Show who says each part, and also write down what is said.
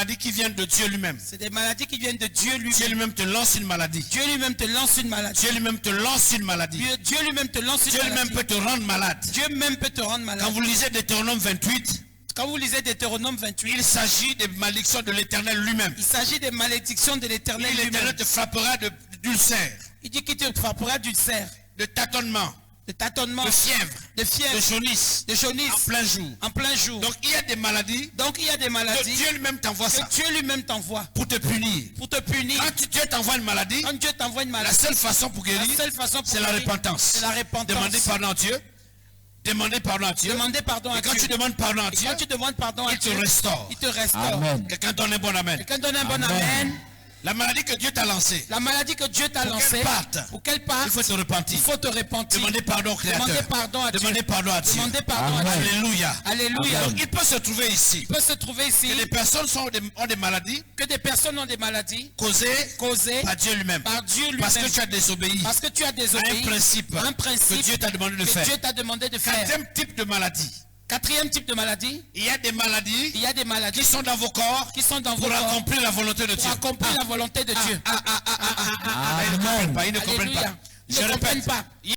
Speaker 1: maladies qui viennent de Dieu lui-même.
Speaker 2: C'est des maladies qui viennent de Dieu lui-même.
Speaker 1: Dieu lui-même te lance une maladie.
Speaker 2: Dieu lui-même te lance une maladie.
Speaker 1: Dieu lui-même te lance une maladie.
Speaker 2: Dieu lui-même te lance une
Speaker 1: Dieu
Speaker 2: maladie.
Speaker 1: lui-même peut te rendre malade.
Speaker 2: Dieu même peut te rendre malade.
Speaker 1: Quand vous lisez Deutéronome 28,
Speaker 2: Quand vous lisez Deutéronome 28,
Speaker 1: il s'agit des malédictions de l'Éternel lui-même.
Speaker 2: il s'agit des malédictions de l'Éternel lui-même.
Speaker 1: L'Éternel te frappera d'ulcères,
Speaker 2: Il dit qu'il te frappera d'ulcères,
Speaker 1: de tâtonnements,
Speaker 2: de tâtonnements,
Speaker 1: de fièvre,
Speaker 2: de fièvre,
Speaker 1: de jaunisse,
Speaker 2: de jaunisse,
Speaker 1: en plein jour.
Speaker 2: en plein jour.
Speaker 1: Donc il y a des maladies
Speaker 2: Donc il y a des
Speaker 1: que
Speaker 2: maladies
Speaker 1: Dieu lui-même t'envoie ça
Speaker 2: que Dieu lui-même t'envoie
Speaker 1: pour te punir.
Speaker 2: pour te punir.
Speaker 1: Quand Dieu t'envoie une maladie,
Speaker 2: Quand Dieu t'envoie une
Speaker 1: la
Speaker 2: maladie,
Speaker 1: seule façon pour guérir,
Speaker 2: la seule façon pour
Speaker 1: c'est la
Speaker 2: guérir,
Speaker 1: repentance.
Speaker 2: c'est la repentance.
Speaker 1: Demandez pardon à Dieu. Demandez pardon à Dieu.
Speaker 2: Demandez pardon à
Speaker 1: Et quand
Speaker 2: Dieu.
Speaker 1: tu demandes pardon à
Speaker 2: Et
Speaker 1: Dieu,
Speaker 2: quand tu demandes pardon à
Speaker 1: il te
Speaker 2: Dieu,
Speaker 1: restaure.
Speaker 2: il te restaure.
Speaker 3: Amen.
Speaker 1: Quelqu'un donne un bon amen.
Speaker 2: Quelqu'un donne un bon
Speaker 3: Amen.
Speaker 2: amen.
Speaker 1: La maladie que Dieu t'a lancée,
Speaker 2: La maladie que Dieu t'a
Speaker 1: Pour
Speaker 2: lancée,
Speaker 1: qu'elle parte,
Speaker 2: pour qu'elle parte,
Speaker 1: il faut se repentir.
Speaker 2: il faut te repentir.
Speaker 1: Demandez pardon au Créateur.
Speaker 2: Demandez pardon à Dieu.
Speaker 1: Demandez pardon à Dieu.
Speaker 2: Demandez pardon à
Speaker 3: Amen.
Speaker 2: Dieu.
Speaker 1: Alléluia.
Speaker 2: Alléluia.
Speaker 1: Donc il peut se trouver ici
Speaker 2: Il peut se trouver ici
Speaker 1: que les personnes ont des maladies
Speaker 2: que des personnes ont des maladies
Speaker 1: causées par Dieu lui-même.
Speaker 2: par Dieu lui-même.
Speaker 1: Parce que tu as désobéi
Speaker 2: Parce que tu as
Speaker 1: à
Speaker 2: désobéi
Speaker 1: un principe que Dieu t'a demandé de
Speaker 2: que
Speaker 1: faire.
Speaker 2: Dieu t'a demandé de faire.
Speaker 1: Quatrième type de maladie.
Speaker 2: Quatrième type de maladie,
Speaker 1: Il y a des maladies
Speaker 2: il y a des maladies
Speaker 1: qui sont dans vos corps
Speaker 2: qui sont dans vos
Speaker 1: pour
Speaker 2: corps
Speaker 1: accomplir la volonté de
Speaker 2: pour
Speaker 1: Dieu.
Speaker 2: accomplir la volonté de Dieu.
Speaker 1: Ils ne comprennent pas. Ils ne comprennent
Speaker 2: Alléluia.
Speaker 1: pas.
Speaker 2: Ils
Speaker 1: Je
Speaker 2: ne comprennent
Speaker 1: répète.
Speaker 2: pas.